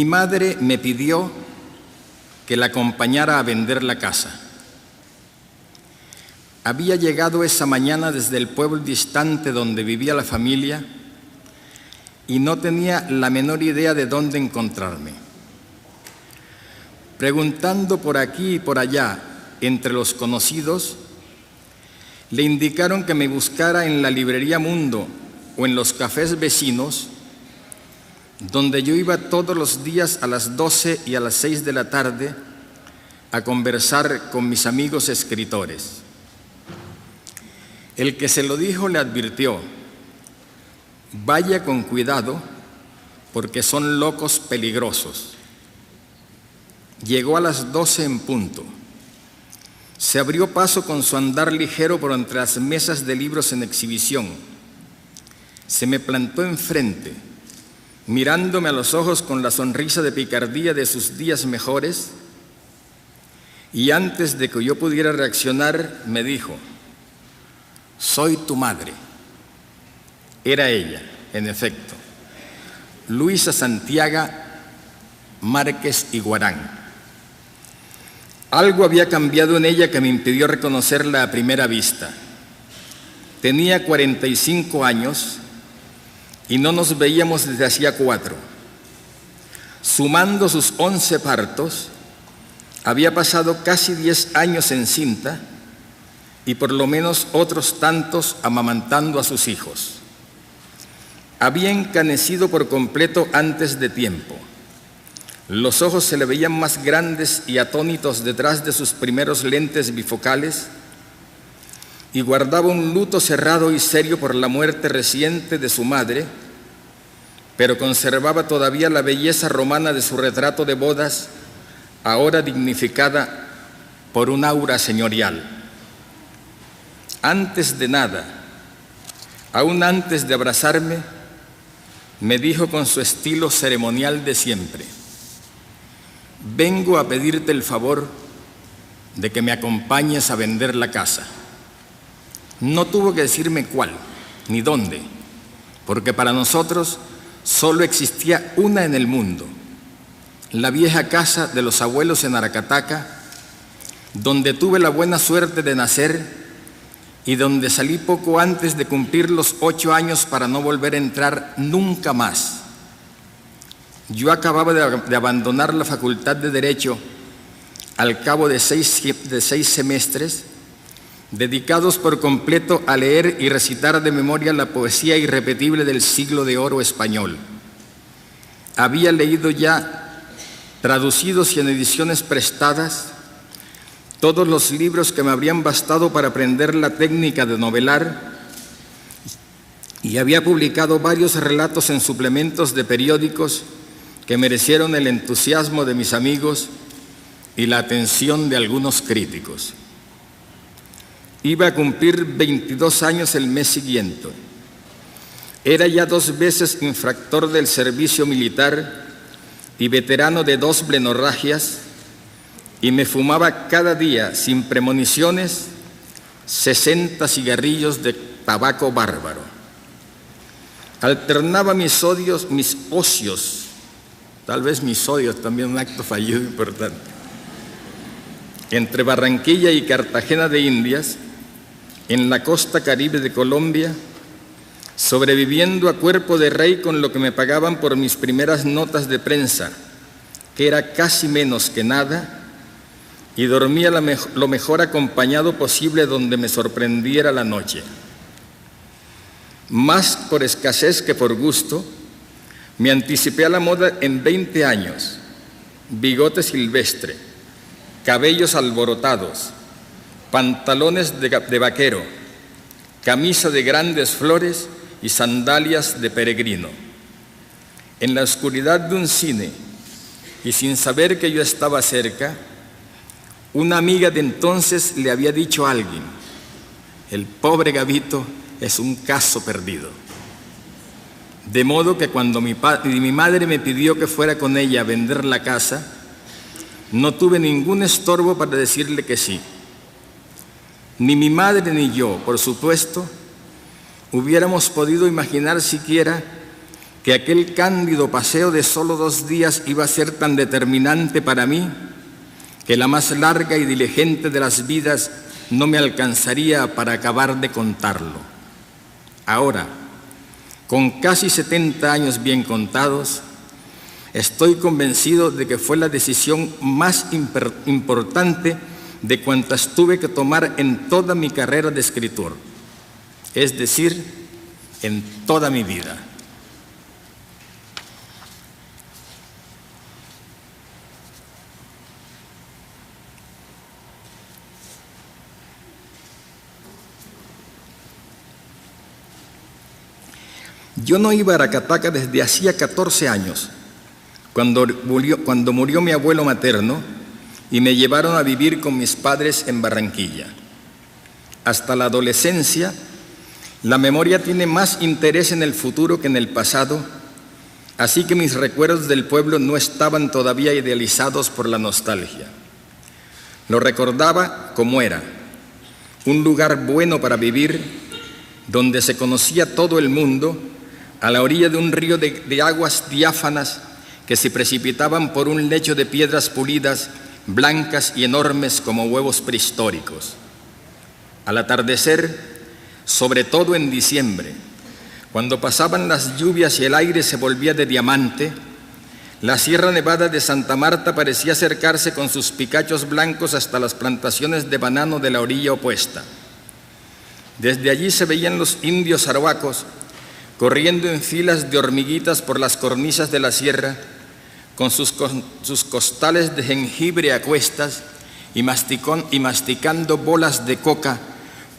Mi madre me pidió que la acompañara a vender la casa. Había llegado esa mañana desde el pueblo distante donde vivía la familia y no tenía la menor idea de dónde encontrarme. Preguntando por aquí y por allá entre los conocidos, le indicaron que me buscara en la librería Mundo o en los cafés vecinos, donde yo iba todos los días a las 12 y a las 6 de la tarde a conversar con mis amigos escritores. El que se lo dijo le advirtió: vaya con cuidado porque son locos peligrosos. Llegó a las 12 en punto. Se abrió paso con su andar ligero por entre las mesas de libros en exhibición. Se me plantó enfrente, mirándome a los ojos con la sonrisa de picardía de sus días mejores, y antes de que yo pudiera reaccionar, me dijo: soy tu madre. Era ella, en efecto, Luisa Santiago Márquez Iguarán. Algo había cambiado en ella que me impidió reconocerla a primera vista. Tenía 45 años y no nos veíamos desde hacía 4. Sumando sus 11 partos, había pasado casi 10 años encinta y por lo menos otros tantos amamantando a sus hijos. Había encanecido por completo antes de tiempo. Los ojos se le veían más grandes y atónitos detrás de sus primeros lentes bifocales, y guardaba un luto cerrado y serio por la muerte reciente de su madre, pero conservaba todavía la belleza romana de su retrato de bodas, ahora dignificada por un aura señorial. Antes de nada, aún antes de abrazarme, me dijo con su estilo ceremonial de siempre: vengo a pedirte el favor de que me acompañes a vender la casa. No tuvo que decirme cuál ni dónde, porque para nosotros solo existía una en el mundo: la vieja casa de los abuelos en Aracataca, donde tuve la buena suerte de nacer y donde salí poco antes de cumplir los 8 años para no volver a entrar nunca más. Yo acababa de abandonar la Facultad de Derecho al cabo de 6 semestres, dedicados por completo a leer y recitar de memoria la poesía irrepetible del siglo de oro español. Había leído ya, traducidos y en ediciones prestadas, todos los libros que me habrían bastado para aprender la técnica de novelar, y había publicado varios relatos en suplementos de periódicos que merecieron el entusiasmo de mis amigos y la atención de algunos críticos. Iba a cumplir 22 años el mes siguiente. Era ya 2 veces infractor del servicio militar y veterano de 2 blenorragias, y me fumaba cada día, sin premoniciones, 60 cigarrillos de tabaco bárbaro. Alternaba mis ocios, tal vez mis odios, también un acto fallido importante, entre Barranquilla y Cartagena de Indias, en la costa caribe de Colombia, sobreviviendo a cuerpo de rey con lo que me pagaban por mis primeras notas de prensa, que era casi menos que nada, y dormía lo mejor acompañado posible donde me sorprendiera la noche. Más por escasez que por gusto, me anticipé a la moda en 20 años: bigote silvestre, cabellos alborotados, pantalones de vaquero, camisa de grandes flores y sandalias de peregrino. En la oscuridad de un cine, y sin saber que yo estaba cerca, una amiga de entonces le había dicho a alguien: el pobre Gabito es un caso perdido. De modo que cuando mi madre me pidió que fuera con ella a vender la casa, no tuve ningún estorbo para decirle que sí. Ni mi madre ni yo, por supuesto, hubiéramos podido imaginar siquiera que aquel cándido paseo de solo 2 días iba a ser tan determinante para mí que la más larga y diligente de las vidas no me alcanzaría para acabar de contarlo. Ahora, con casi 70 años bien contados, estoy convencido de que fue la decisión más importante de cuantas tuve que tomar en toda mi carrera de escritor, es decir, en toda mi vida. Yo no iba a Aracataca desde hacía 14 años, cuando murió mi abuelo materno y me llevaron a vivir con mis padres en Barranquilla. Hasta la adolescencia, la memoria tiene más interés en el futuro que en el pasado, así que mis recuerdos del pueblo no estaban todavía idealizados por la nostalgia. Lo recordaba como era, un lugar bueno para vivir, donde se conocía todo el mundo, a la orilla de un río de aguas diáfanas que se precipitaban por un lecho de piedras pulidas, blancas y enormes como huevos prehistóricos. Al atardecer, sobre todo en diciembre, cuando pasaban las lluvias y el aire se volvía de diamante, la Sierra Nevada de Santa Marta parecía acercarse con sus picachos blancos hasta las plantaciones de banano de la orilla opuesta. Desde allí se veían los indios arhuacos corriendo en filas de hormiguitas por las cornisas de la sierra, con sus costales de jengibre a cuestas y masticando bolas de coca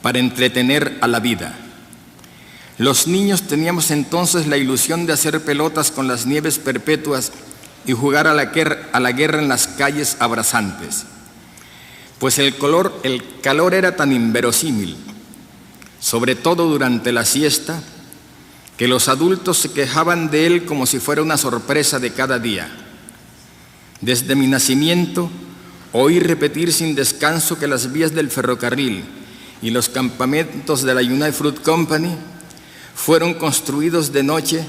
para entretener a la vida. Los niños teníamos entonces la ilusión de hacer pelotas con las nieves perpetuas y jugar a la guerra en las calles abrasantes, pues el calor era tan inverosímil, sobre todo durante la siesta, que los adultos se quejaban de él como si fuera una sorpresa de cada día. Desde mi nacimiento, oí repetir sin descanso que las vías del ferrocarril y los campamentos de la United Fruit Company fueron construidos de noche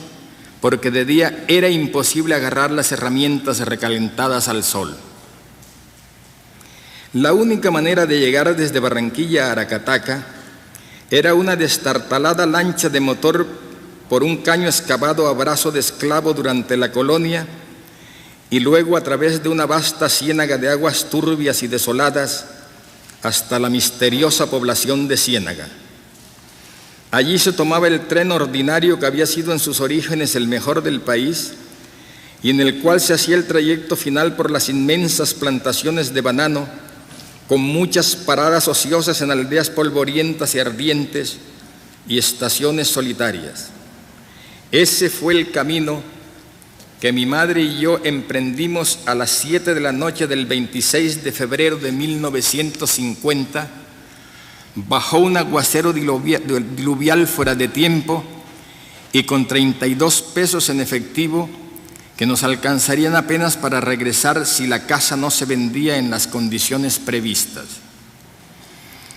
porque de día era imposible agarrar las herramientas recalentadas al sol. La única manera de llegar desde Barranquilla a Aracataca era una destartalada lancha de motor por un caño excavado a brazo de esclavo durante la colonia y luego a través de una vasta ciénaga de aguas turbias y desoladas hasta la misteriosa población de Ciénaga. Allí se tomaba el tren ordinario que había sido en sus orígenes el mejor del país y en el cual se hacía el trayecto final por las inmensas plantaciones de banano, con muchas paradas ociosas en aldeas polvorientas y ardientes y estaciones solitarias. Ese fue el camino que mi madre y yo emprendimos a las 7 de la noche del 26 de febrero de 1950, bajo un aguacero diluvial fuera de tiempo y con 32 pesos en efectivo que nos alcanzarían apenas para regresar si la casa no se vendía en las condiciones previstas.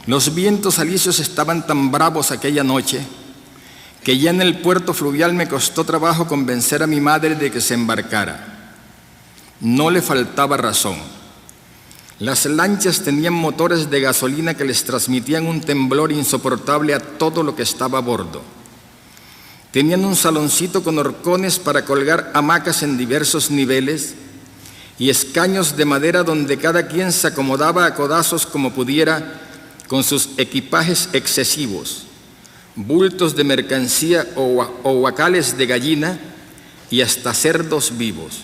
Los vientos alisios estaban tan bravos aquella noche que ya en el puerto fluvial me costó trabajo convencer a mi madre de que se embarcara. No le faltaba razón. Las lanchas tenían motores de gasolina que les transmitían un temblor insoportable a todo lo que estaba a bordo. Tenían un saloncito con horcones para colgar hamacas en diversos niveles y escaños de madera donde cada quien se acomodaba a codazos como pudiera con sus equipajes excesivos, bultos de mercancía o huacales de gallina y hasta cerdos vivos.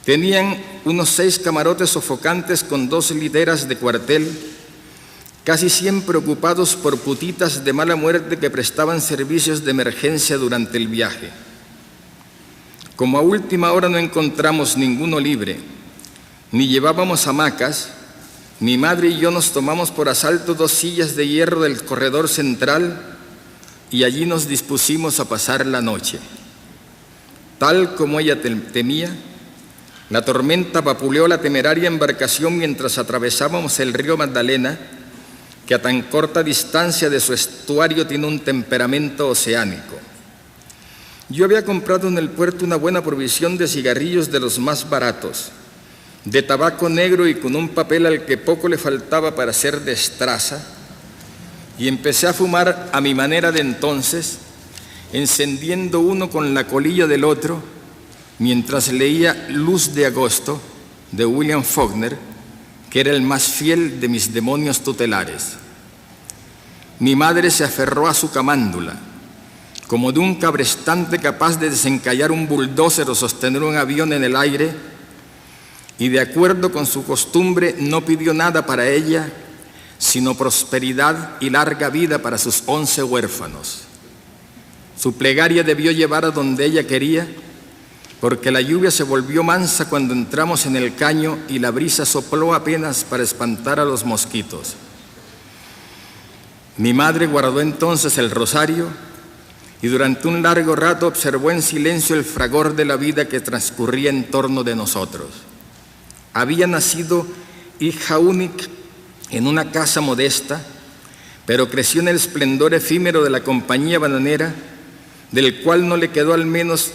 Tenían unos 6 camarotes sofocantes con 2 literas de cuartel, casi siempre ocupados por putitas de mala muerte que prestaban servicios de emergencia durante el viaje. Como a última hora no encontramos ninguno libre, ni llevábamos hamacas, mi madre y yo nos tomamos por asalto 2 sillas de hierro del corredor central y allí nos dispusimos a pasar la noche. Tal como ella temía, la tormenta vapuleó la temeraria embarcación mientras atravesábamos el río Magdalena, que a tan corta distancia de su estuario tiene un temperamento oceánico. Yo había comprado en el puerto una buena provisión de cigarrillos de los más baratos, de tabaco negro y con un papel al que poco le faltaba para hacer destraza, y empecé a fumar a mi manera de entonces, encendiendo uno con la colilla del otro, mientras leía Luz de Agosto, de William Faulkner, que era el más fiel de mis demonios tutelares. Mi madre se aferró a su camándula, como de un cabrestante capaz de desencallar un buldózer o sostener un avión en el aire, y de acuerdo con su costumbre no pidió nada para ella, sino prosperidad y larga vida para sus 11 huérfanos. Su plegaria debió llevar a donde ella quería, porque la lluvia se volvió mansa cuando entramos en el caño y la brisa sopló apenas para espantar a los mosquitos. Mi madre guardó entonces el rosario y durante un largo rato observó en silencio el fragor de la vida que transcurría en torno de nosotros. Había nacido hija única en una casa modesta, pero creció en el esplendor efímero de la compañía bananera, del cual le quedó al menos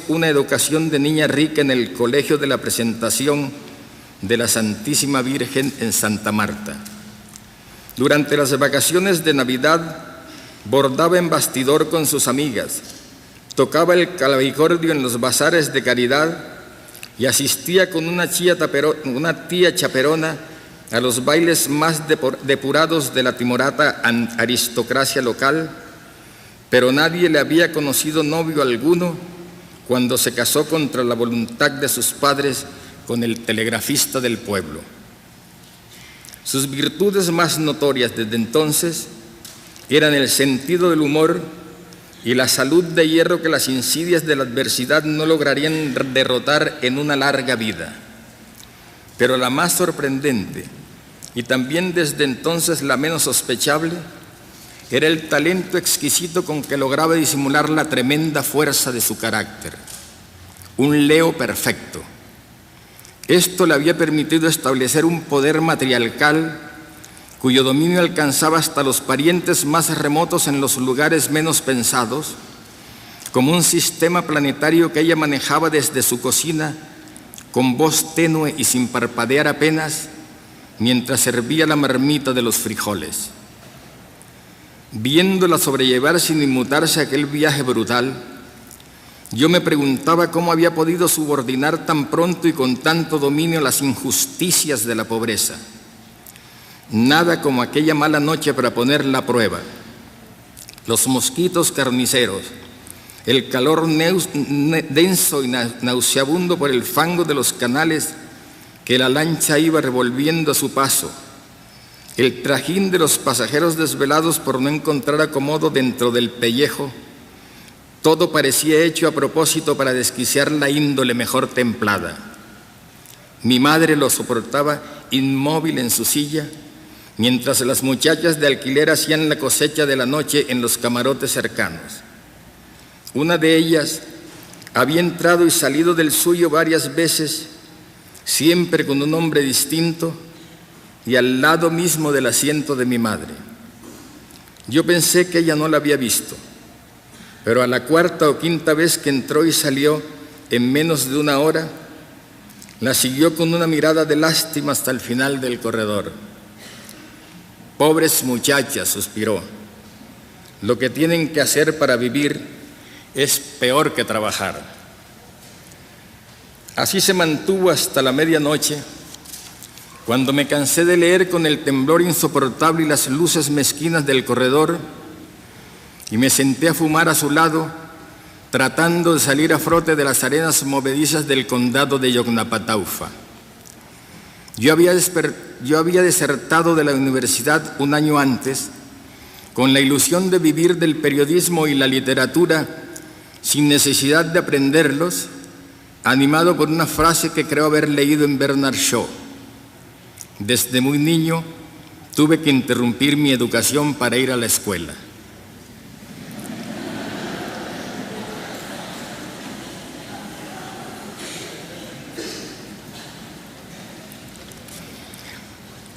una educación de niña rica en el colegio de la Presentación de la Santísima Virgen en Santa Marta. Durante las vacaciones de Navidad bordaba en bastidor con sus amigas, tocaba el clavicordio en los bazares de caridad y asistía con una tía chaperona a los bailes más depurados de la timorata aristocracia local, pero nadie le había conocido novio alguno cuando se casó contra la voluntad de sus padres con el telegrafista del pueblo. Sus virtudes más notorias desde entonces eran el sentido del humor y la salud de hierro que las insidias de la adversidad no lograrían derrotar en una larga vida. Pero la más sorprendente, y también desde entonces la menos sospechable, era el talento exquisito con que lograba disimular la tremenda fuerza de su carácter. Un Leo perfecto. Esto le había permitido establecer un poder matriarcal cuyo dominio alcanzaba hasta los parientes más remotos en los lugares menos pensados, como un sistema planetario que ella manejaba desde su cocina, con voz tenue y sin parpadear apenas, mientras servía la marmita de los frijoles. Viéndola sobrellevar sin inmutarse aquel viaje brutal, yo me preguntaba cómo había podido subordinar tan pronto y con tanto dominio las injusticias de la pobreza. Nada como aquella mala noche para ponerla a prueba. Los mosquitos carniceros, el calor denso y nauseabundo por el fango de los canales que la lancha iba revolviendo a su paso, el trajín de los pasajeros desvelados por no encontrar acomodo dentro del pellejo, todo parecía hecho a propósito para desquiciar la índole mejor templada. Mi madre lo soportaba inmóvil en su silla, mientras las muchachas de alquiler hacían la cosecha de la noche en los camarotes cercanos. Una de ellas había entrado y salido del suyo varias veces, siempre con un hombre distinto y al lado mismo del asiento de mi madre. Yo pensé que ella no la había visto, pero a la cuarta o quinta vez que entró y salió en menos de una hora, la siguió con una mirada de lástima hasta el final del corredor. Pobres muchachas, suspiró. Lo que tienen que hacer para vivir es peor que trabajar. Así se mantuvo hasta la medianoche, cuando me cansé de leer con el temblor insoportable y las luces mezquinas del corredor, y me senté a fumar a su lado, tratando de salir a frote de las arenas movedizas del condado de Yoknapataufa. Yo había desertado de la universidad un año antes, con la ilusión de vivir del periodismo y la literatura sin necesidad de aprenderlos, animado por una frase que creo haber leído en Bernard Shaw. Desde muy niño tuve que interrumpir mi educación para ir a la escuela.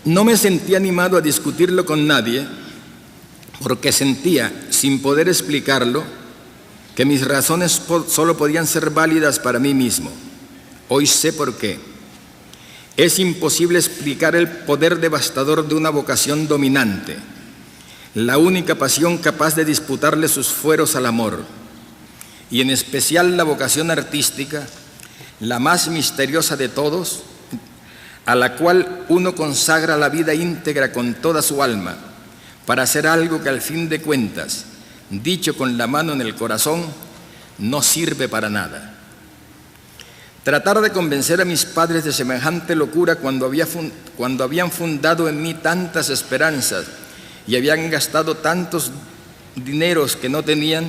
No me sentí animado a discutirlo con nadie, porque sentía, sin poder explicarlo, que mis razones solo podían ser válidas para mí mismo. Hoy sé por qué. Es imposible explicar el poder devastador de una vocación dominante, la única pasión capaz de disputarle sus fueros al amor, y en especial la vocación artística, la más misteriosa de todos, a la cual uno consagra la vida íntegra con toda su alma, para hacer algo que al fin de cuentas, dicho con la mano en el corazón, no sirve para nada. Tratar de convencer a mis padres de semejante locura cuando habían fundado en mí tantas esperanzas y habían gastado tantos dineros que no tenían,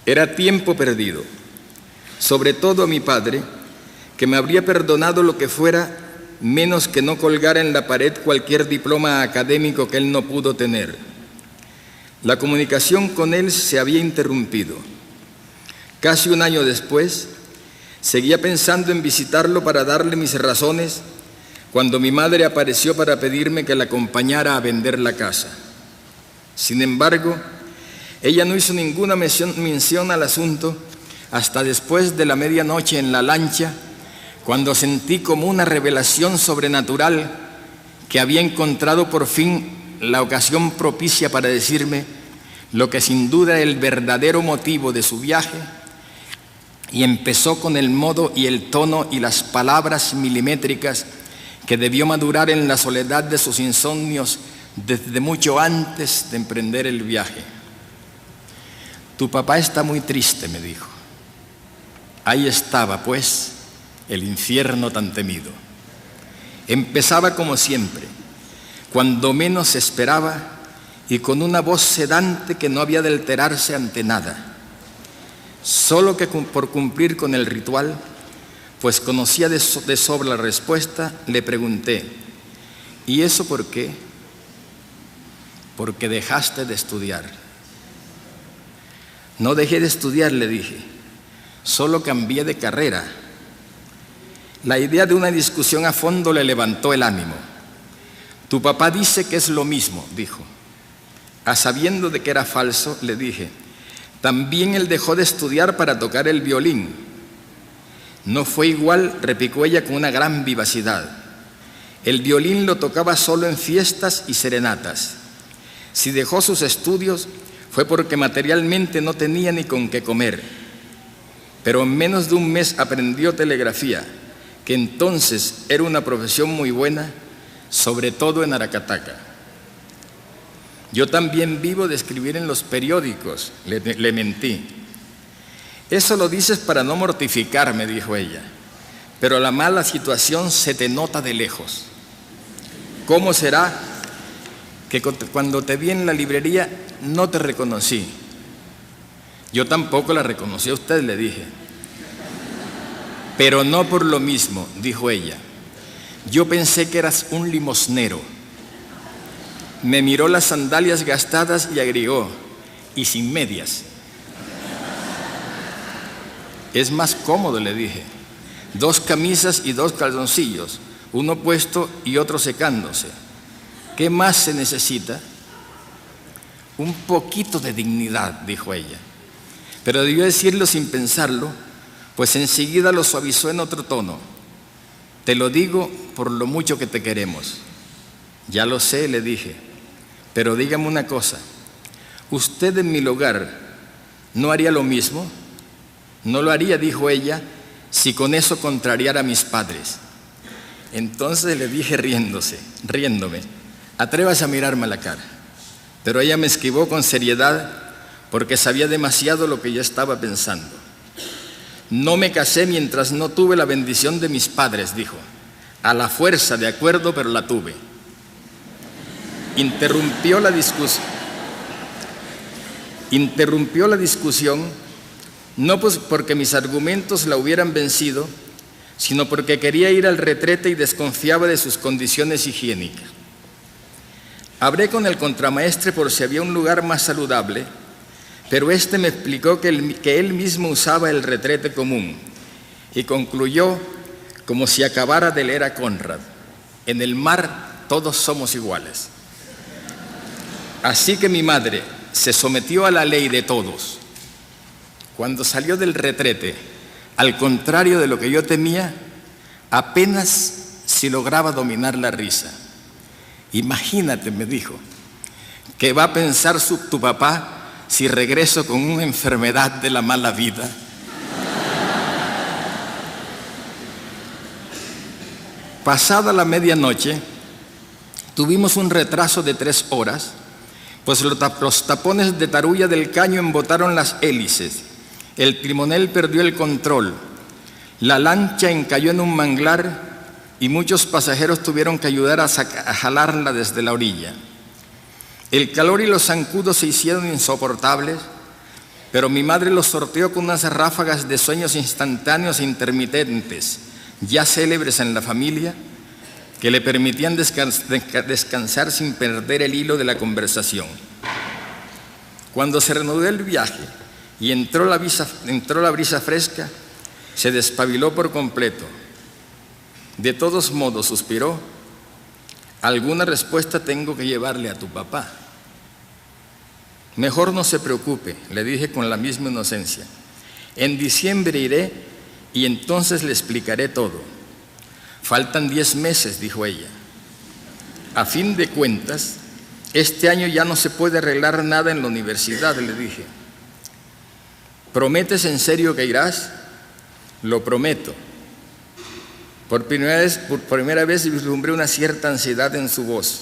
era tiempo perdido. Sobre todo a mi padre, que me habría perdonado lo que fuera, menos que no colgara en la pared cualquier diploma académico que él no pudo tener. La comunicación con él se había interrumpido. Casi un año después, seguía pensando en visitarlo para darle mis razones, cuando mi madre apareció para pedirme que la acompañara a vender la casa. Sin embargo, ella no hizo ninguna mención al asunto hasta después de la medianoche en la lancha, cuando sentí como una revelación sobrenatural que había encontrado por fin la ocasión propicia para decirme lo que sin duda era el verdadero motivo de su viaje, y empezó con el modo y el tono y las palabras milimétricas que debió madurar en la soledad de sus insomnios desde mucho antes de emprender el viaje. Tu papá está muy triste, me dijo. Ahí estaba, pues, el infierno tan temido. Empezaba como siempre, cuando menos se esperaba, y con una voz sedante que no había de alterarse ante nada. Solo que por cumplir con el ritual, pues conocía de sobra la respuesta, le pregunté, ¿y eso por qué? Porque dejaste de estudiar. No dejé de estudiar, le dije, solo cambié de carrera. La idea de una discusión a fondo le levantó el ánimo. Tu papá dice que es lo mismo, dijo. A sabiendo de que era falso, le dije, también él dejó de estudiar para tocar el violín. No fue igual, replicó ella con una gran vivacidad. El violín lo tocaba solo en fiestas y serenatas. Si dejó sus estudios fue porque materialmente no tenía ni con qué comer. Pero en menos de un mes aprendió telegrafía, que entonces era una profesión muy buena, sobre todo en Aracataca. Yo también vivo de escribir en los periódicos, le mentí. Eso lo dices para no mortificarme, dijo ella, pero la mala situación se te nota de lejos. ¿Cómo será que cuando te vi en la librería no te reconocí? Yo tampoco la reconocí a usted, le dije. Pero no por lo mismo, dijo ella. Yo pensé que eras un limosnero. Me miró las sandalias gastadas y agregó, y sin medias. Es más cómodo, le dije. 2 camisas y 2 calzoncillos, uno puesto y otro secándose. ¿Qué más se necesita? Un poquito de dignidad, dijo ella. Pero debió decirlo sin pensarlo, pues enseguida lo suavizó en otro tono. Te lo digo por lo mucho que te queremos. Ya lo sé, le dije, pero dígame una cosa. ¿Usted en mi lugar no haría lo mismo? No lo haría, dijo ella, si con eso contrariara a mis padres. Entonces le dije riéndome, atrévase a mirarme a la cara. Pero ella me esquivó con seriedad porque sabía demasiado lo que yo estaba pensando. No me casé mientras no tuve la bendición de mis padres, dijo. A la fuerza, de acuerdo, pero la tuve. Interrumpió la discusión, no pues porque mis argumentos la hubieran vencido, sino porque quería ir al retrete y desconfiaba de sus condiciones higiénicas. Hablé con el contramaestre por si había un lugar más saludable, pero este me explicó que él mismo usaba el retrete común y concluyó como si acabara de leer a Conrad: en el mar todos somos iguales. Así que mi madre se sometió a la ley de todos. Cuando salió del retrete, al contrario de lo que yo temía, apenas si lograba dominar la risa. Imagínate, me dijo, ¿qué va a pensar tu papá si regreso con una enfermedad de la mala vida? Pasada la medianoche, tuvimos un retraso de 3 horas, pues los tapones de tarulla del caño embotaron las hélices, el timonel perdió el control, la lancha encalló en un manglar y muchos pasajeros tuvieron que ayudar a jalarla desde la orilla. El calor y los zancudos se hicieron insoportables, pero mi madre los sorteó con unas ráfagas de sueños instantáneos e intermitentes, ya célebres en la familia, que le permitían descansar sin perder el hilo de la conversación. Cuando se reanudó el viaje y entró la brisa fresca, se despabiló por completo. De todos modos, suspiró, alguna respuesta tengo que llevarle a tu papá. Mejor no se preocupe, le dije con la misma inocencia. En diciembre iré y entonces le explicaré todo. Faltan 10 meses, dijo ella. A fin de cuentas, este año ya no se puede arreglar nada en la universidad, le dije. ¿Prometes en serio que irás? Lo prometo. Por primera vez vislumbré una cierta ansiedad en su voz.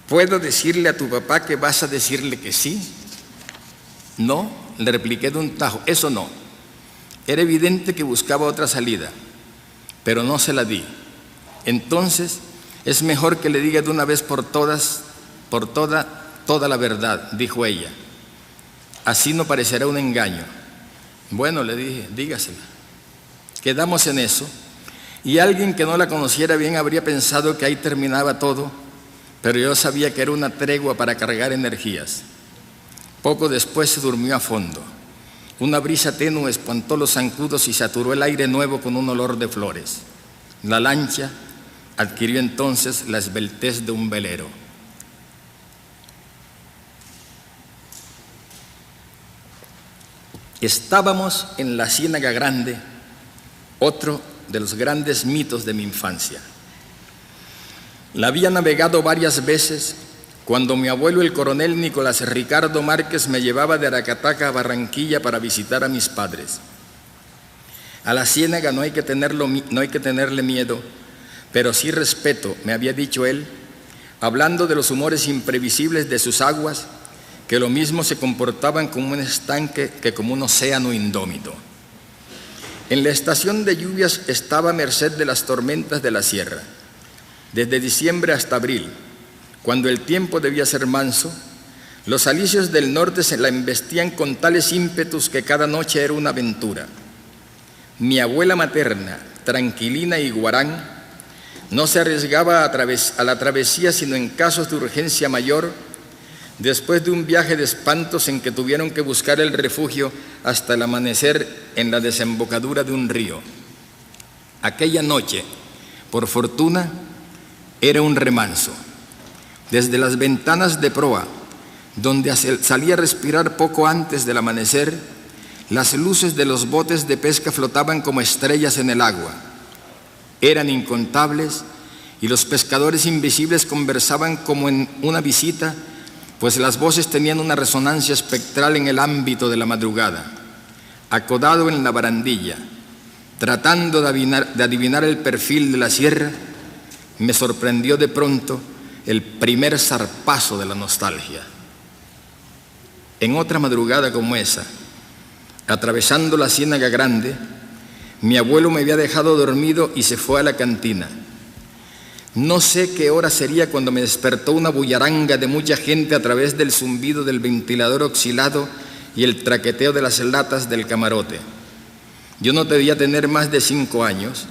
¿Puedo decirle a tu papá que vas a decirle que sí? No, le repliqué de un tajo, eso no. Era evidente que buscaba otra salida, pero no se la di. Entonces, es mejor que le diga de una vez por todas, toda la verdad, dijo ella. Así no parecerá un engaño. Bueno, le dije, dígasela. Quedamos en eso, y alguien que no la conociera bien habría pensado que ahí terminaba todo, pero yo sabía que era una tregua para cargar energías. Poco después se durmió a fondo. Una brisa tenue espantó los zancudos y saturó el aire nuevo con un olor de flores. La lancha adquirió entonces la esbeltez de un velero. Estábamos en la Ciénaga Grande, otro de los grandes mitos de mi infancia. La había navegado varias veces cuando mi abuelo, el coronel Nicolás Ricardo Márquez, me llevaba de Aracataca a Barranquilla para visitar a mis padres. A la Ciénaga no hay que tenerle miedo, pero sí respeto, me había dicho él, hablando de los humores imprevisibles de sus aguas, que lo mismo se comportaban como un estanque que como un océano indómito. En la estación de lluvias estaba a merced de las tormentas de la sierra. Desde diciembre hasta abril, cuando el tiempo debía ser manso, los alisios del norte se la embestían con tales ímpetus que cada noche era una aventura. Mi abuela materna, tranquilina y guarán, no se arriesgaba a la travesía sino en casos de urgencia mayor, después de un viaje de espantos en que tuvieron que buscar el refugio hasta el amanecer en la desembocadura de un río. Aquella noche, por fortuna, era un remanso. Desde las ventanas de proa, donde salía a respirar poco antes del amanecer, las luces de los botes de pesca flotaban como estrellas en el agua. Eran incontables y los pescadores invisibles conversaban como en una visita, pues las voces tenían una resonancia espectral en el ámbito de la madrugada. Acodado en la barandilla, tratando de adivinar el perfil de la sierra, me sorprendió de pronto el primer zarpazo de la nostalgia. En otra madrugada como esa, atravesando la Ciénaga Grande, mi abuelo me había dejado dormido y se fue a la cantina. No sé qué hora sería cuando me despertó una bullaranga de mucha gente a través del zumbido del ventilador oxidado y el traqueteo de las latas del camarote. Yo no debía tener más de 5 años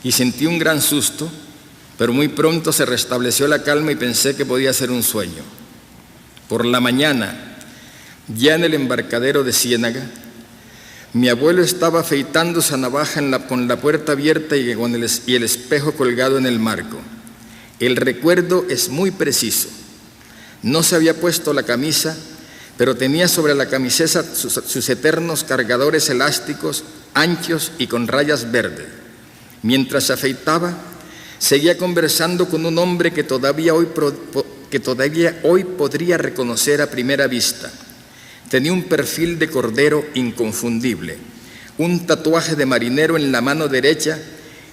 y sentí un gran susto, pero muy pronto se restableció la calma y pensé que podía ser un sueño. Por la mañana, ya en el embarcadero de Ciénaga, mi abuelo estaba afeitándose a navaja con la puerta abierta y el espejo colgado en el marco. El recuerdo es muy preciso. No se había puesto la camisa, pero tenía sobre la camiseta sus eternos cargadores elásticos, anchos y con rayas verdes. Mientras se afeitaba, seguía conversando con un hombre que todavía hoy podría reconocer a primera vista. Tenía un perfil de cordero inconfundible, un tatuaje de marinero en la mano derecha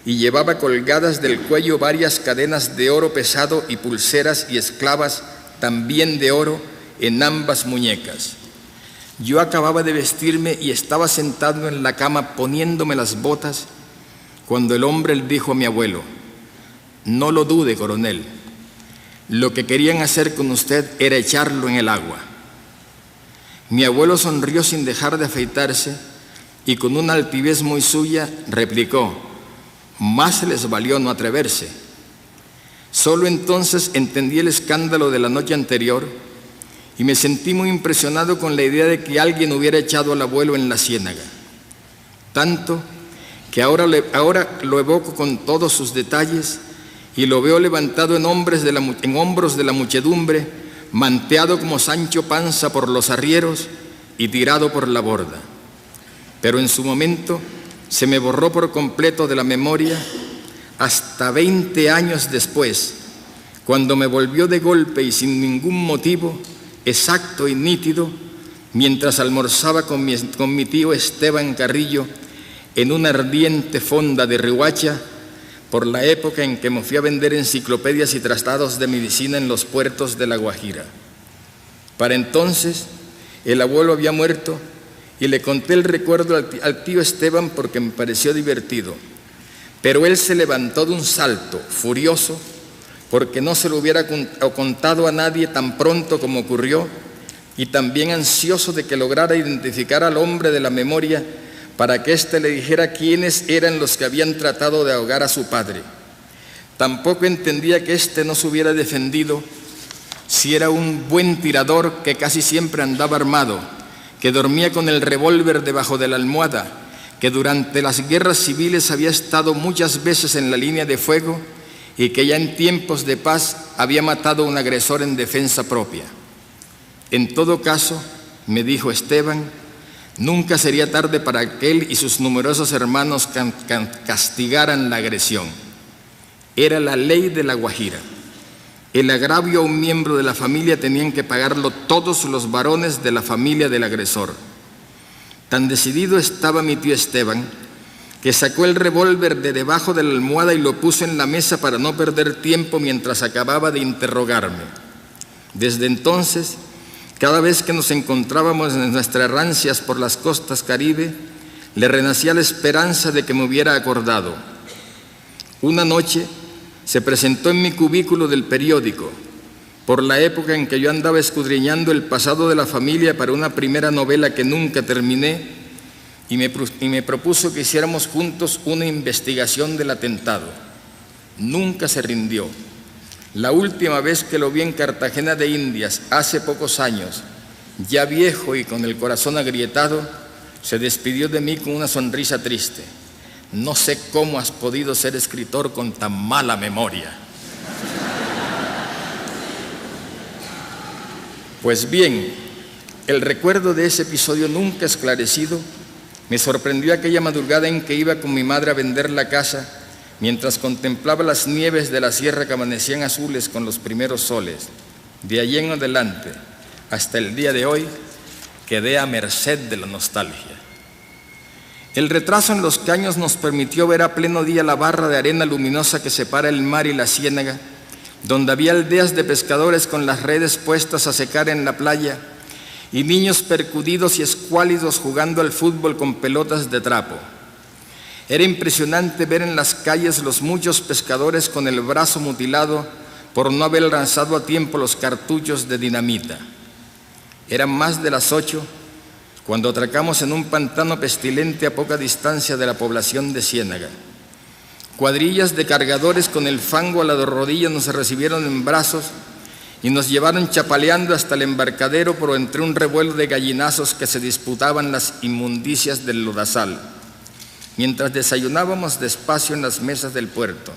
y llevaba colgadas del cuello varias cadenas de oro pesado y pulseras y esclavas también de oro en ambas muñecas. Yo acababa de vestirme y estaba sentado en la cama poniéndome las botas cuando el hombre le dijo a mi abuelo: «No lo dude, coronel, lo que querían hacer con usted era echarlo en el agua». Mi abuelo sonrió sin dejar de afeitarse y con una altivez muy suya replicó: «Más les valió no atreverse». Solo entonces entendí el escándalo de la noche anterior y me sentí muy impresionado con la idea de que alguien hubiera echado al abuelo en la ciénaga. Tanto que ahora lo evoco con todos sus detalles y lo veo levantado en hombros de la muchedumbre, manteado como Sancho Panza por los arrieros y tirado por la borda. Pero en su momento se me borró por completo de la memoria hasta 20 años después, cuando me volvió de golpe y sin ningún motivo, exacto y nítido, mientras almorzaba con mi tío Esteban Carrillo en una ardiente fonda de Riohacha, por la época en que me fui a vender enciclopedias y tratados de medicina en los puertos de La Guajira. Para entonces, el abuelo había muerto y le conté el recuerdo al tío Esteban porque me pareció divertido. Pero él se levantó de un salto, furioso, porque no se lo hubiera contado a nadie tan pronto como ocurrió, y también ansioso de que lograra identificar al hombre de la memoria para que éste le dijera quiénes eran los que habían tratado de ahogar a su padre. Tampoco entendía que éste no se hubiera defendido si era un buen tirador que casi siempre andaba armado, que dormía con el revólver debajo de la almohada, que durante las guerras civiles había estado muchas veces en la línea de fuego y que ya en tiempos de paz había matado a un agresor en defensa propia. En todo caso, me dijo Esteban, nunca sería tarde para que él y sus numerosos hermanos castigaran la agresión. Era la ley de La Guajira. El agravio a un miembro de la familia tenían que pagarlo todos los varones de la familia del agresor. Tan decidido estaba mi tío Esteban que sacó el revólver de debajo de la almohada y lo puso en la mesa para no perder tiempo mientras acababa de interrogarme. Desde entonces, cada vez que nos encontrábamos en nuestras rancias por las costas caribe, le renacía la esperanza de que me hubiera acordado. Una noche se presentó en mi cubículo del periódico, por la época en que yo andaba escudriñando el pasado de la familia para una primera novela que nunca terminé, y me propuso que hiciéramos juntos una investigación del atentado. Nunca se rindió. La última vez que lo vi en Cartagena de Indias, hace pocos años, ya viejo y con el corazón agrietado, se despidió de mí con una sonrisa triste. No sé cómo has podido ser escritor con tan mala memoria. Pues bien, el recuerdo de ese episodio nunca esclarecido me sorprendió aquella madrugada en que iba con mi madre a vender la casa mientras contemplaba las nieves de la sierra que amanecían azules con los primeros soles. De allí en adelante, hasta el día de hoy, quedé a merced de la nostalgia. El retraso en los caños nos permitió ver a pleno día la barra de arena luminosa que separa el mar y la ciénaga, donde había aldeas de pescadores con las redes puestas a secar en la playa y niños percudidos y escuálidos jugando al fútbol con pelotas de trapo. Era impresionante ver en las calles los muchos pescadores con el brazo mutilado por no haber lanzado a tiempo los cartuchos de dinamita. Eran más de las 8 cuando atracamos en un pantano pestilente a poca distancia de la población de Ciénaga. Cuadrillas de cargadores con el fango a la rodilla nos recibieron en brazos y nos llevaron chapaleando hasta el embarcadero por entre un revuelo de gallinazos que se disputaban las inmundicias del lodazal, mientras desayunábamos despacio en las mesas del puerto,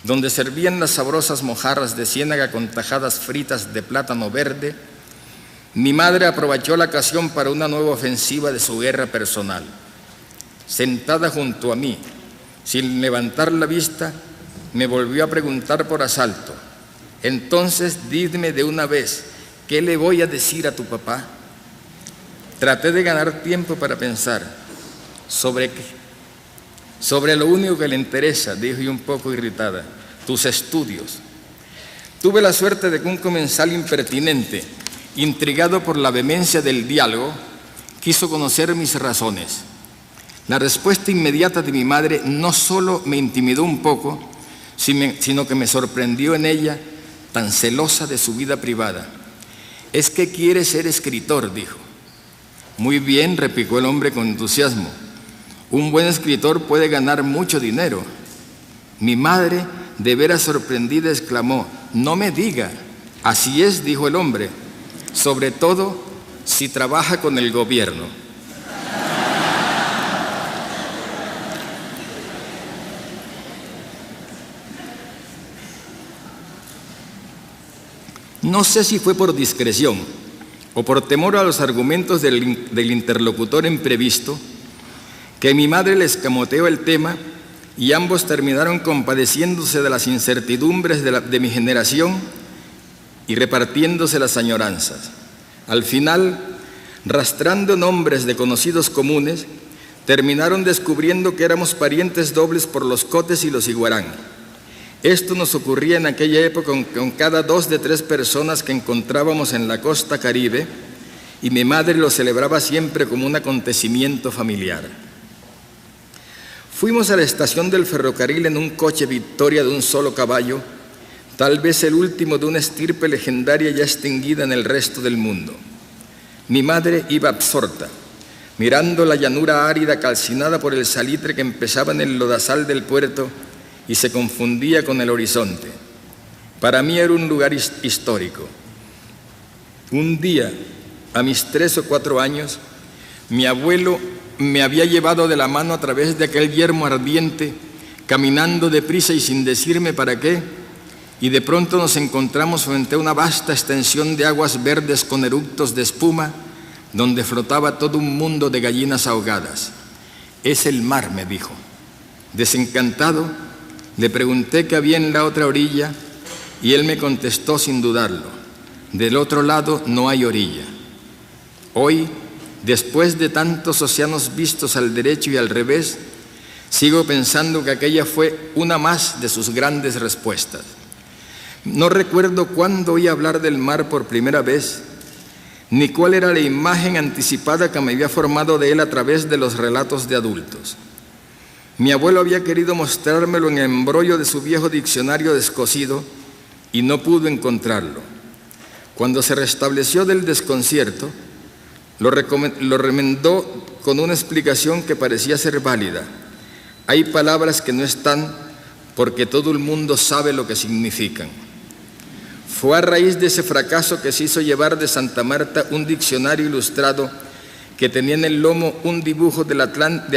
donde servían las sabrosas mojarras de Ciénaga con tajadas fritas de plátano verde. mi madre aprovechó la ocasión para una nueva ofensiva de su guerra personal. Sentada junto a mí, sin levantar la vista, me volvió a preguntar por asalto: entonces dime de una vez, ¿qué le voy a decir a tu papá? Traté de ganar tiempo para pensar. ¿Sobre qué? Sobre lo único que le interesa, dijo y un poco irritada: tus estudios. Tuve la suerte de que un comensal impertinente, intrigado por la vehemencia del diálogo, quiso conocer mis razones. La respuesta inmediata de mi madre no solo me intimidó un poco, sino que me sorprendió en ella, tan celosa de su vida privada. «Es que quiere ser escritor», dijo. «Muy bien», replicó el hombre con entusiasmo. «Un buen escritor puede ganar mucho dinero». Mi madre, de veras sorprendida, exclamó: «No me diga». «Así es», dijo el hombre, «sobre todo si trabaja con el gobierno». No sé si fue por discreción o por temor a los argumentos del interlocutor imprevisto, que mi madre le escamoteó el tema y ambos terminaron compadeciéndose de las incertidumbres de mi generación y repartiéndose las añoranzas. Al final, rastrando nombres de conocidos comunes, terminaron descubriendo que éramos parientes dobles por los Cotes y los Iguarán. Esto nos ocurría en aquella época con cada 2 de 3 personas que encontrábamos en la costa caribe, y mi madre lo celebraba siempre como un acontecimiento familiar. Fuimos a la estación del ferrocarril en un coche Victoria de un solo caballo, tal vez el último de una estirpe legendaria ya extinguida en el resto del mundo. Mi madre iba absorta, mirando la llanura árida calcinada por el salitre que empezaba en el lodazal del puerto y se confundía con el horizonte. Para mí era un lugar histórico. Un día, a mis 3 o 4 años, mi abuelo me había llevado de la mano a través de aquel yermo ardiente, caminando deprisa y sin decirme para qué, y de pronto nos encontramos frente a una vasta extensión de aguas verdes con eructos de espuma, donde flotaba todo un mundo de gallinas ahogadas. «Es el mar», me dijo. Desencantado, le pregunté qué había en la otra orilla y él me contestó sin dudarlo: «Del otro lado no hay orilla». Hoy, después de tantos océanos vistos al derecho y al revés, sigo pensando que aquella fue una más de sus grandes respuestas. No recuerdo cuándo oí hablar del mar por primera vez, ni cuál era la imagen anticipada que me había formado de él a través de los relatos de adultos. Mi abuelo había querido mostrármelo en el embrollo de su viejo diccionario descosido y no pudo encontrarlo. Cuando se restableció del desconcierto, lo remendó con una explicación que parecía ser válida: hay palabras que no están porque todo el mundo sabe lo que significan. Fue a raíz de ese fracaso que se hizo llevar de Santa Marta un diccionario ilustrado que tenía en el lomo un dibujo de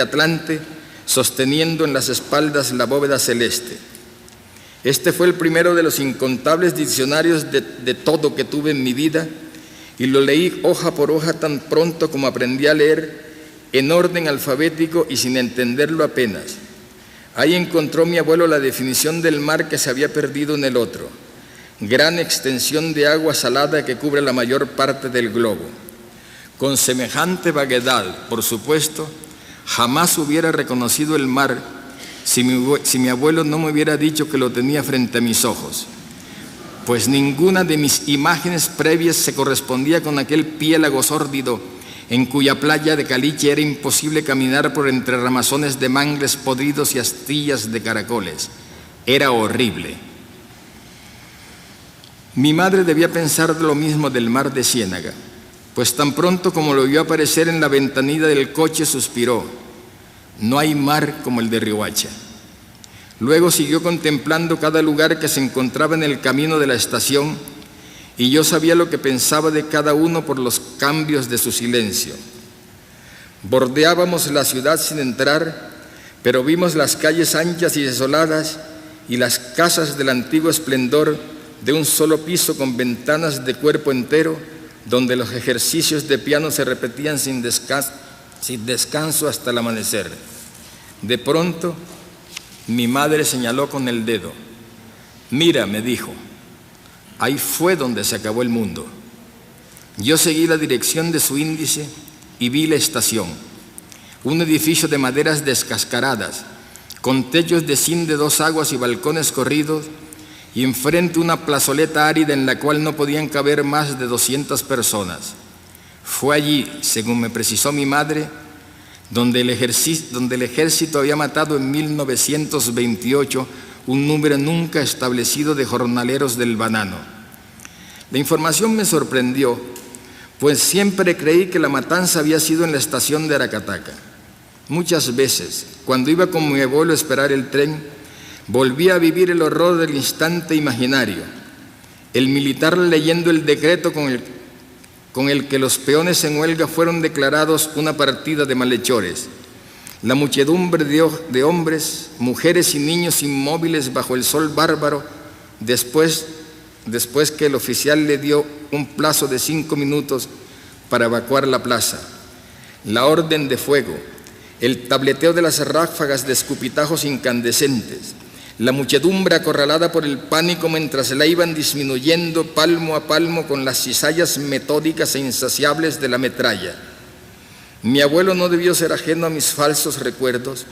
Atlante sosteniendo en las espaldas la bóveda celeste. Este fue el primero de los incontables diccionarios de todo que tuve en mi vida, y lo leí hoja por hoja tan pronto como aprendí a leer, en orden alfabético y sin entenderlo apenas. Ahí encontró mi abuelo la definición del mar que se había perdido en el otro: gran extensión de agua salada que cubre la mayor parte del globo. Con semejante vaguedad, por supuesto, jamás hubiera reconocido el mar si mi abuelo no me hubiera dicho que lo tenía frente a mis ojos, pues ninguna de mis imágenes previas se correspondía con aquel piélago sórdido en cuya playa de caliche era imposible caminar por entre ramazones de mangles podridos y astillas de caracoles. Era horrible. Mi madre debía pensar lo mismo del mar de Ciénaga, pues tan pronto como lo vio aparecer en la ventanilla del coche suspiró: «No hay mar como el de Riohacha». Luego siguió contemplando cada lugar que se encontraba en el camino de la estación, y yo sabía lo que pensaba de cada uno por los cambios de su silencio. Bordeábamos la ciudad sin entrar, pero vimos las calles anchas y desoladas y las casas del antiguo esplendor de un solo piso con ventanas de cuerpo entero, donde los ejercicios de piano se repetían sin descanso hasta el amanecer. De pronto, mi madre señaló con el dedo. «Mira», me dijo, «ahí fue donde se acabó el mundo». Yo seguí la dirección de su índice y vi la estación, un edificio de maderas descascaradas, con techos de zinc de 2 aguas y balcones corridos, y enfrente una plazoleta árida en la cual no podían caber más de 200 personas. Fue allí, según me precisó mi madre, donde el ejército había matado en 1928 un número nunca establecido de jornaleros del banano. La información me sorprendió, pues siempre creí que la matanza había sido en la estación de Aracataca. Muchas veces, cuando iba con mi abuelo a esperar el tren, volvía a vivir el horror del instante imaginario, el militar leyendo el decreto con el que los peones en huelga fueron declarados una partida de malhechores, la muchedumbre de hombres, mujeres y niños inmóviles bajo el sol bárbaro, después que el oficial le dio un plazo de 5 minutos para evacuar la plaza, la orden de fuego, el tableteo de las ráfagas de escupitajos incandescentes, la muchedumbre acorralada por el pánico mientras la iban disminuyendo palmo a palmo con las cizallas metódicas e insaciables de la metralla. Mi abuelo no debió ser ajeno a mis falsos recuerdos,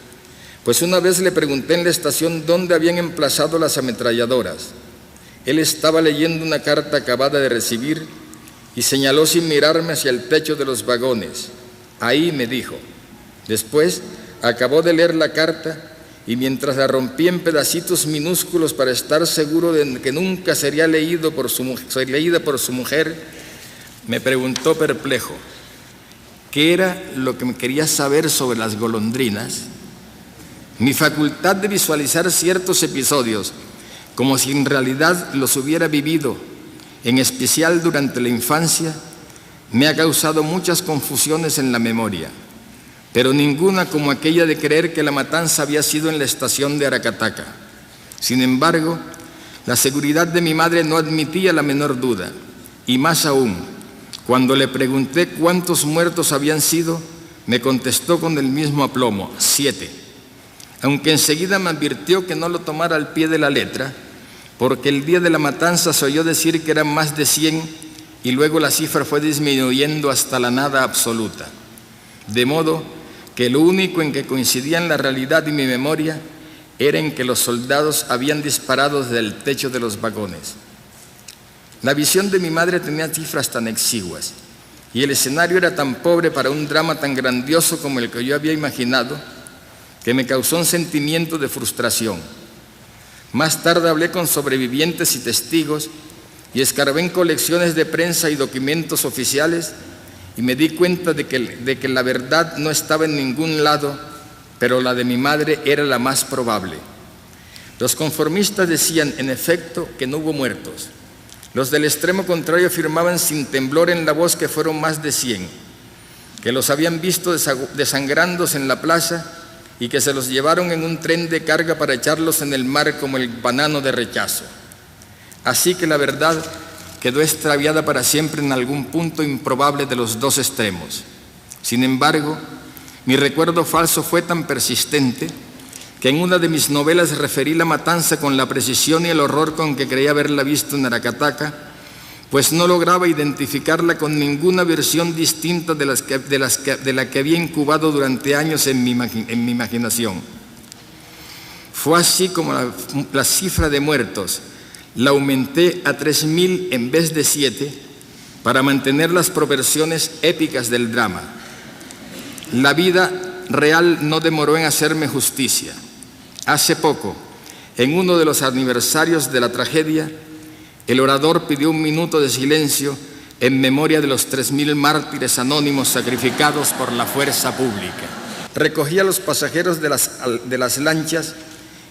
pues una vez le pregunté en la estación dónde habían emplazado las ametralladoras. Él estaba leyendo una carta acabada de recibir y señaló sin mirarme hacia el techo de los vagones. «Ahí», me dijo. Después acabó de leer la carta y mientras la rompí en pedacitos minúsculos para estar seguro de que nunca sería leída por su mujer, me preguntó perplejo qué era lo que me quería saber sobre las golondrinas. Mi facultad de visualizar ciertos episodios como si en realidad los hubiera vivido, en especial durante la infancia, me ha causado muchas confusiones en la memoria, pero ninguna como aquella de creer que la matanza había sido en la estación de Aracataca. Sin embargo, la seguridad de mi madre no admitía la menor duda, y más aún, cuando le pregunté cuántos muertos habían sido, me contestó con el mismo aplomo: 7. Aunque enseguida me advirtió que no lo tomara al pie de la letra, porque el día de la matanza se oyó decir que eran más de 100 y luego la cifra fue disminuyendo hasta la nada absoluta. De modo que lo único en que coincidían la realidad y mi memoria era en que los soldados habían disparado desde el techo de los vagones. La visión de mi madre tenía cifras tan exiguas y el escenario era tan pobre para un drama tan grandioso como el que yo había imaginado, que me causó un sentimiento de frustración. Más tarde hablé con sobrevivientes y testigos y escarbé en colecciones de prensa y documentos oficiales y me di cuenta de que la verdad no estaba en ningún lado, pero la de mi madre era la más probable. Los conformistas decían, en efecto, que no hubo muertos. Los del extremo contrario afirmaban sin temblor en la voz que fueron más de 100, que los habían visto desangrándose en la plaza y que se los llevaron en un tren de carga para echarlos en el mar como el banano de rechazo. Así que la verdad quedó extraviada para siempre en algún punto improbable de los dos extremos. Sin embargo, mi recuerdo falso fue tan persistente que en una de mis novelas referí la matanza con la precisión y el horror con que creía haberla visto en Aracataca, pues no lograba identificarla con ninguna versión distinta de la que había incubado durante años en mi imaginación. Fue así como la cifra de muertos la aumenté a 3.000 en vez de 7 para mantener las proporciones épicas del drama. La vida real no demoró en hacerme justicia. Hace poco, en uno de los aniversarios de la tragedia, el orador pidió 1 minuto de silencio en memoria de los 3.000 mártires anónimos sacrificados por la fuerza pública. Recogí a los pasajeros de las lanchas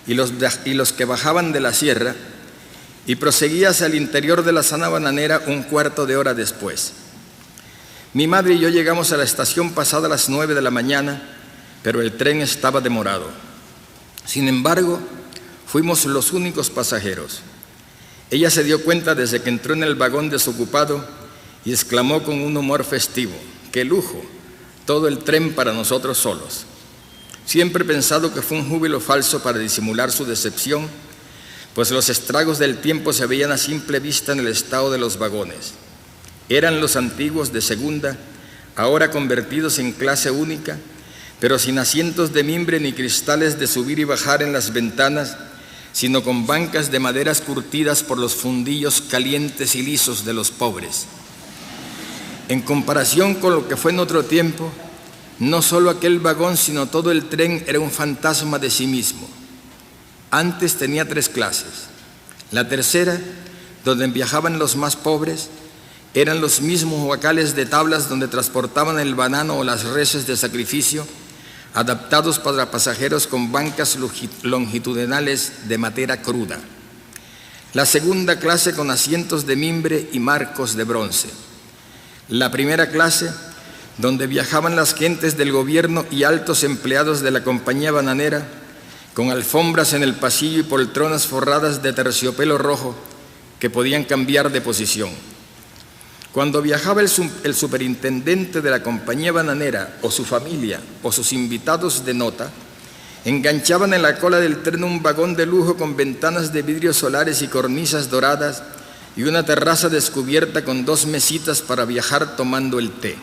y los que bajaban de la sierra y proseguí hacia el interior de la zona bananera 1/4 de hora después. Mi madre y yo llegamos a la estación pasada las 9 de la mañana, pero el tren estaba demorado. Sin embargo, fuimos los únicos pasajeros. Ella se dio cuenta desde que entró en el vagón desocupado y exclamó con un humor festivo: ¡qué lujo! Todo el tren para nosotros solos. Siempre he pensado que fue un júbilo falso para disimular su decepción, pues los estragos del tiempo se veían a simple vista en el estado de los vagones. Eran los antiguos de segunda, ahora convertidos en clase única, pero sin asientos de mimbre ni cristales de subir y bajar en las ventanas, sino con bancas de maderas curtidas por los fundillos calientes y lisos de los pobres. En comparación con lo que fue en otro tiempo, no solo aquel vagón, sino todo el tren era un fantasma de sí mismo. Antes tenía 3 clases. La tercera, donde viajaban los más pobres, eran los mismos huacales de tablas donde transportaban el banano o las reses de sacrificio, adaptados para pasajeros con bancas longitudinales de madera cruda. La segunda clase con asientos de mimbre y marcos de bronce. La primera clase, donde viajaban las gentes del gobierno y altos empleados de la compañía bananera, con alfombras en el pasillo y poltronas forradas de terciopelo rojo que podían cambiar de posición. Cuando viajaba el superintendente de la compañía bananera o su familia o sus invitados de nota, enganchaban en la cola del tren un vagón de lujo con ventanas de vidrios solares y cornisas doradas y una terraza descubierta con 2 mesitas para viajar tomando el té.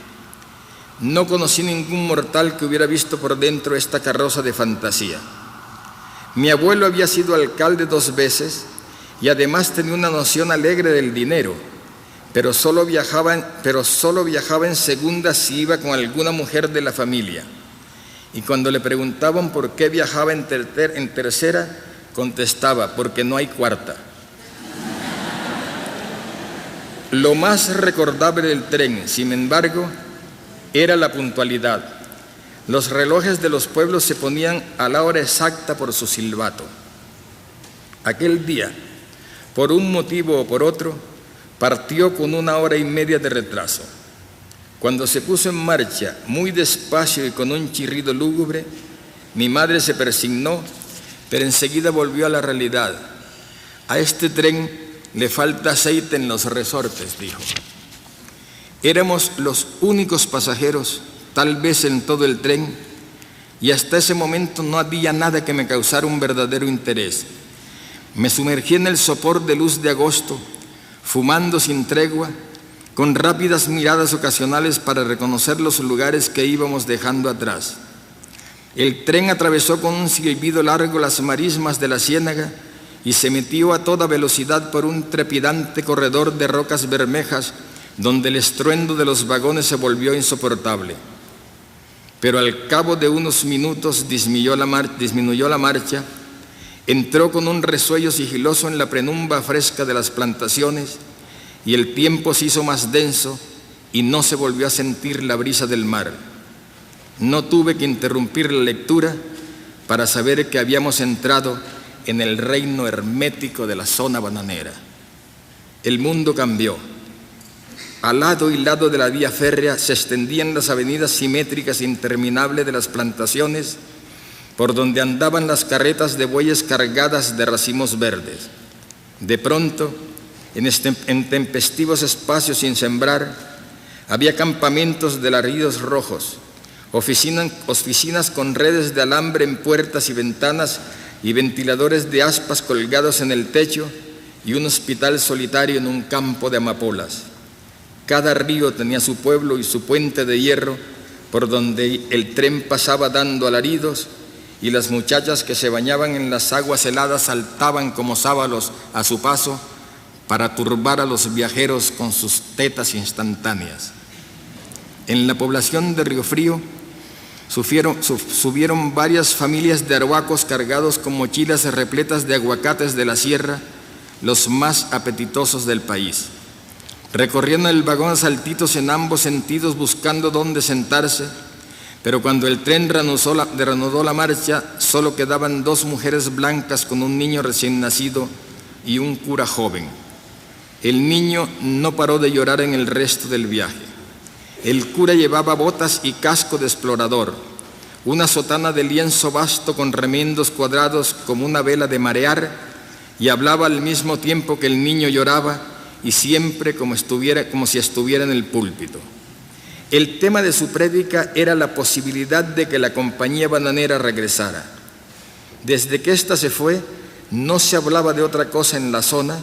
No conocí ningún mortal que hubiera visto por dentro esta carroza de fantasía. Mi abuelo había sido alcalde 2 veces y además tenía una noción alegre del dinero, pero solo viajaba en segunda si iba con alguna mujer de la familia. Y cuando le preguntaban por qué viajaba en tercera, contestaba: porque no hay cuarta. Lo más recordable del tren, sin embargo, era la puntualidad. Los relojes de los pueblos se ponían a la hora exacta por su silbato. Aquel día, por un motivo o por otro, partió con 1 hora y media de retraso. Cuando se puso en marcha, muy despacio y con un chirrido lúgubre, mi madre se persignó, pero enseguida volvió a la realidad. A este tren le falta aceite en los resortes, dijo. Éramos los únicos pasajeros, tal vez en todo el tren, y hasta ese momento no había nada que me causara un verdadero interés. Me sumergí en el sopor de luz de agosto, fumando sin tregua, con rápidas miradas ocasionales para reconocer los lugares que íbamos dejando atrás. El tren atravesó con un silbido largo las marismas de la ciénaga y se metió a toda velocidad por un trepidante corredor de rocas bermejas donde el estruendo de los vagones se volvió insoportable. Pero al cabo de unos minutos disminuyó la marcha, entró con un resuello sigiloso en la penumbra fresca de las plantaciones y el tiempo se hizo más denso y no se volvió a sentir la brisa del mar. No tuve que interrumpir la lectura para saber que habíamos entrado en el reino hermético de la zona bananera. El mundo cambió. Al lado y lado de la vía férrea se extendían las avenidas simétricas e interminables de las plantaciones, por donde andaban las carretas de bueyes cargadas de racimos verdes. De pronto, en tempestivos espacios sin sembrar, había campamentos de ladrillos rojos, oficinas con redes de alambre en puertas y ventanas y ventiladores de aspas colgados en el techo y un hospital solitario en un campo de amapolas. Cada río tenía su pueblo y su puente de hierro por donde el tren pasaba dando alaridos y las muchachas que se bañaban en las aguas heladas saltaban como sábalos a su paso para turbar a los viajeros con sus tetas instantáneas. En la población de Río Frío subieron varias familias de arhuacos cargados con mochilas repletas de aguacates de la sierra, los más apetitosos del país. Recorrieron el vagón a saltitos en ambos sentidos buscando dónde sentarse, pero cuando el tren reanudó la marcha, solo quedaban 2 mujeres blancas con un niño recién nacido y un cura joven. El niño no paró de llorar en el resto del viaje. El cura llevaba botas y casco de explorador, una sotana de lienzo vasto con remiendos cuadrados como una vela de marear, y hablaba al mismo tiempo que el niño lloraba y siempre como si estuviera en el púlpito. El tema de su prédica era la posibilidad de que la compañía bananera regresara. Desde que ésta se fue, no se hablaba de otra cosa en la zona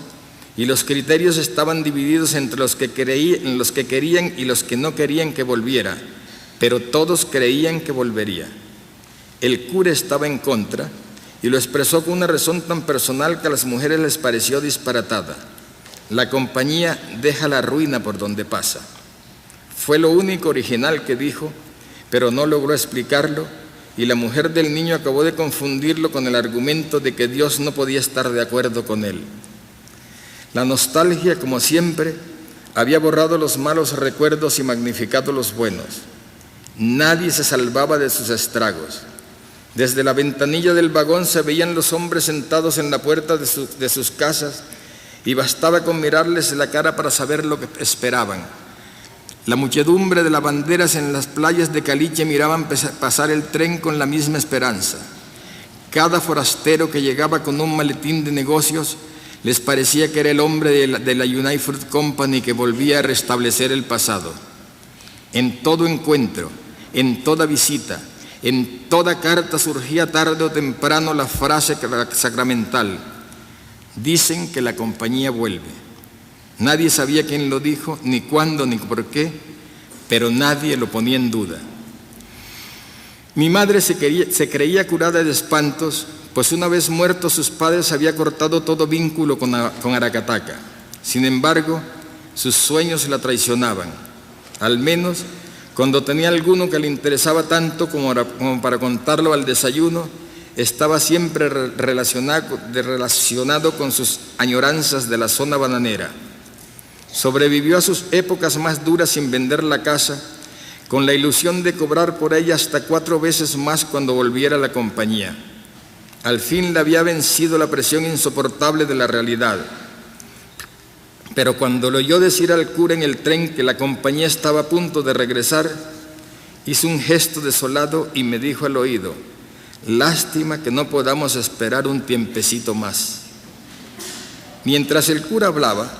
y los criterios estaban divididos entre los que querían y los que no querían que volviera, pero todos creían que volvería. El cura estaba en contra y lo expresó con una razón tan personal que a las mujeres les pareció disparatada. La compañía deja la ruina por donde pasa. Fue lo único original que dijo, pero no logró explicarlo, y la mujer del niño acabó de confundirlo con el argumento de que Dios no podía estar de acuerdo con él. La nostalgia, como siempre, había borrado los malos recuerdos y magnificado los buenos. Nadie se salvaba de sus estragos. Desde la ventanilla del vagón se veían los hombres sentados en la puerta de sus casas y bastaba con mirarles la cara para saber lo que esperaban. La muchedumbre de lavanderas en las playas de Caliche miraban pasar el tren con la misma esperanza. Cada forastero que llegaba con un maletín de negocios les parecía que era el hombre de la United Fruit Company que volvía a restablecer el pasado. En todo encuentro, en toda visita, en toda carta surgía tarde o temprano la frase sacramental: dicen que la compañía vuelve. Nadie sabía quién lo dijo, ni cuándo, ni por qué, pero nadie lo ponía en duda. Mi madre se creía curada de espantos, pues una vez muertos sus padres había cortado todo vínculo con Aracataca. Sin embargo, sus sueños la traicionaban, al menos cuando tenía alguno que le interesaba tanto como para contarlo al desayuno. Estaba siempre relacionado con sus añoranzas de la zona bananera. Sobrevivió a sus épocas más duras sin vender la casa, con la ilusión de cobrar por ella hasta 4 veces más cuando volviera a la compañía. Al fin le había vencido la presión insoportable de la realidad. Pero cuando lo oyó decir al cura en el tren que la compañía estaba a punto de regresar, hizo un gesto desolado y me dijo al oído: lástima que no podamos esperar un tiempecito más. Mientras el cura hablaba,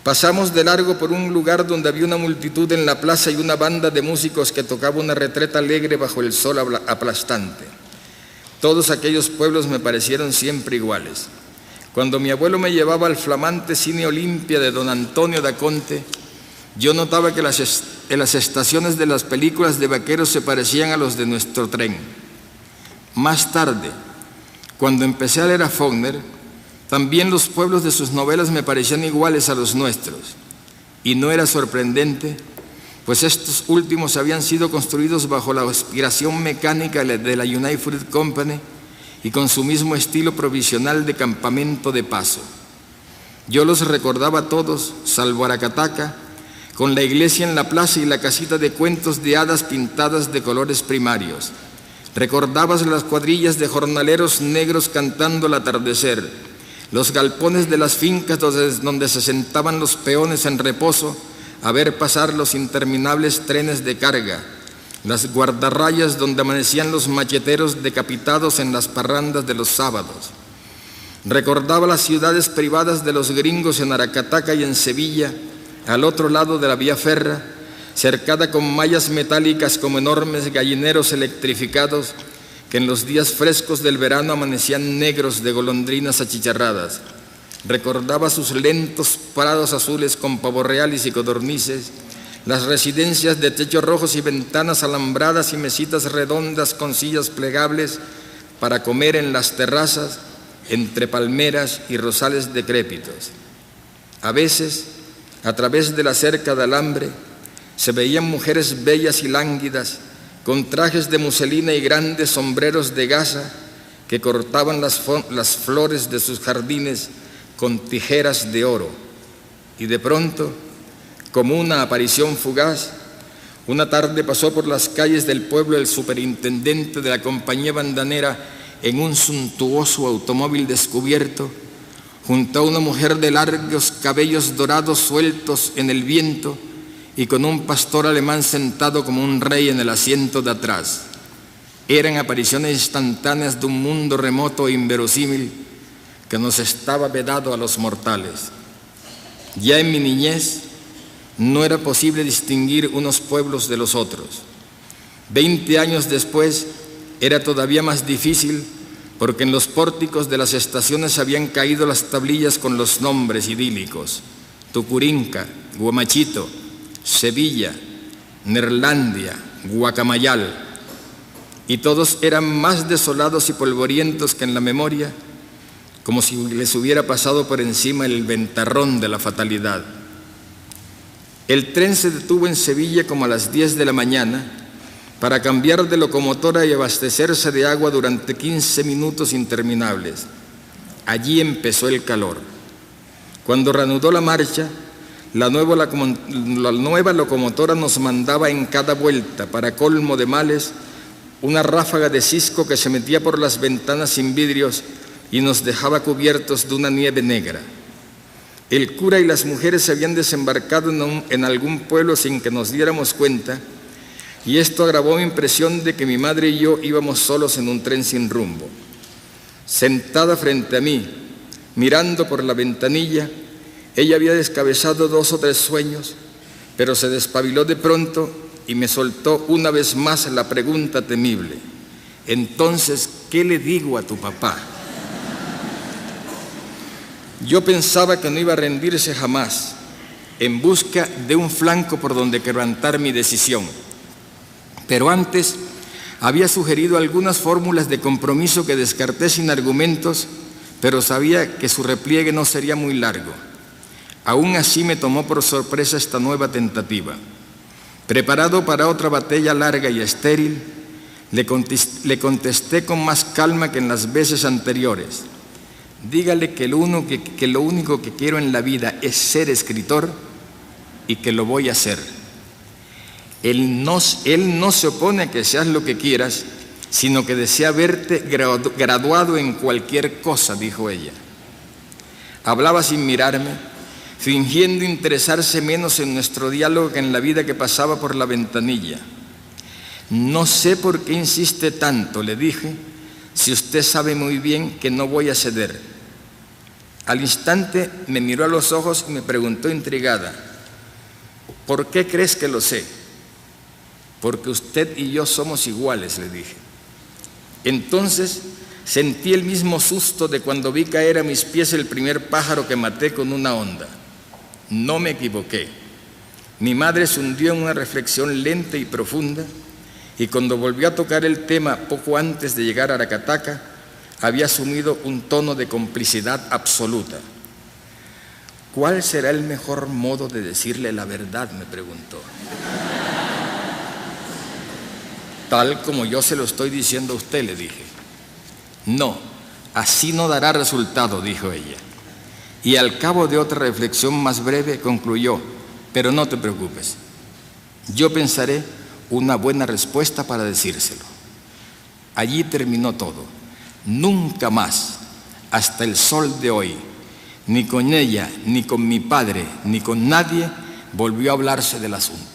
pasamos de largo por un lugar donde había una multitud en la plaza y una banda de músicos que tocaba una retreta alegre bajo el sol aplastante. Todos aquellos pueblos me parecieron siempre iguales. Cuando mi abuelo me llevaba al flamante Cine Olimpia de don Antonio da Conte, yo notaba que las estaciones de las películas de vaqueros se parecían a los de nuestro tren. Más tarde, cuando empecé a leer a Faulkner, también los pueblos de sus novelas me parecían iguales a los nuestros. Y no era sorprendente, pues estos últimos habían sido construidos bajo la inspiración mecánica de la United Fruit Company y con su mismo estilo provisional de campamento de paso. Yo los recordaba todos, salvo Aracataca, con la iglesia en la plaza y la casita de cuentos de hadas pintadas de colores primarios. Recordabas las cuadrillas de jornaleros negros cantando al atardecer, los galpones de las fincas donde se sentaban los peones en reposo a ver pasar los interminables trenes de carga, las guardarrayas donde amanecían los macheteros decapitados en las parrandas de los sábados. Recordaba las ciudades privadas de los gringos en Aracataca y en Sevilla, al otro lado de la vía férrea, cercada con mallas metálicas como enormes gallineros electrificados que en los días frescos del verano amanecían negros de golondrinas achicharradas. Recordaba sus lentos prados azules con pavorreales y codornices, las residencias de techos rojos y ventanas alambradas y mesitas redondas con sillas plegables para comer en las terrazas entre palmeras y rosales decrépitos. A veces, a través de la cerca de alambre, se veían mujeres bellas y lánguidas, con trajes de muselina y grandes sombreros de gasa que cortaban las flores de sus jardines con tijeras de oro. Y de pronto, como una aparición fugaz, una tarde pasó por las calles del pueblo el superintendente de la compañía bandanera en un suntuoso automóvil descubierto, junto a una mujer de largos cabellos dorados sueltos en el viento y con un pastor alemán sentado como un rey en el asiento de atrás. Eran apariciones instantáneas de un mundo remoto e inverosímil que nos estaba vedado a los mortales. Ya en mi niñez no era posible distinguir unos pueblos de los otros. 20 años después era todavía más difícil, porque en los pórticos de las estaciones habían caído las tablillas con los nombres idílicos: Tucurinca, Guamachito, Sevilla, Neerlandia, Guacamayal, y todos eran más desolados y polvorientos que en la memoria, como si les hubiera pasado por encima el ventarrón de la fatalidad. El tren se detuvo en Sevilla como a las 10 de la mañana para cambiar de locomotora y abastecerse de agua durante 15 minutos interminables. Allí empezó el calor. Cuando reanudó la marcha, la nueva locomotora nos mandaba en cada vuelta, para colmo de males, una ráfaga de cisco que se metía por las ventanas sin vidrios y nos dejaba cubiertos de una nieve negra. El cura y las mujeres se habían desembarcado en algún pueblo sin que nos diéramos cuenta, y esto agravó mi impresión de que mi madre y yo íbamos solos en un tren sin rumbo. Sentada frente a mí, mirando por la ventanilla, ella había descabezado 2 o 3 sueños, pero se despabiló de pronto y me soltó una vez más la pregunta temible: entonces, ¿qué le digo a tu papá? Yo pensaba que no iba a rendirse jamás, en busca de un flanco por donde quebrantar mi decisión. Pero antes había sugerido algunas fórmulas de compromiso que descarté sin argumentos, pero sabía que su repliegue no sería muy largo. Aún así me tomó por sorpresa esta nueva tentativa. Preparado para otra batalla larga y estéril, le contesté con más calma que en las veces anteriores: dígale que lo único que quiero en la vida es ser escritor y que lo voy a hacer. Él no se opone a que seas lo que quieras, sino que desea verte graduado en cualquier cosa, dijo ella. Hablaba sin mirarme, fingiendo interesarse menos en nuestro diálogo que en la vida que pasaba por la ventanilla. No sé por qué insiste tanto, le dije, si usted sabe muy bien que no voy a ceder. Al instante me miró a los ojos y me preguntó intrigada: ¿por qué crees que lo sé? Porque usted y yo somos iguales, le dije. Entonces sentí el mismo susto de cuando vi caer a mis pies el primer pájaro que maté con una honda. No me equivoqué. Mi madre se hundió en una reflexión lenta y profunda, y cuando volvió a tocar el tema poco antes de llegar a Aracataca, había asumido un tono de complicidad absoluta. ¿Cuál será el mejor modo de decirle la verdad?, me preguntó. Tal como yo se lo estoy diciendo a usted, le dije. No, así no dará resultado, dijo ella. Y al cabo de otra reflexión más breve concluyó: pero no te preocupes, yo pensaré una buena respuesta para decírselo. Allí terminó todo. Nunca más, hasta el sol de hoy, ni con ella, ni con mi padre, ni con nadie, volvió a hablarse del asunto.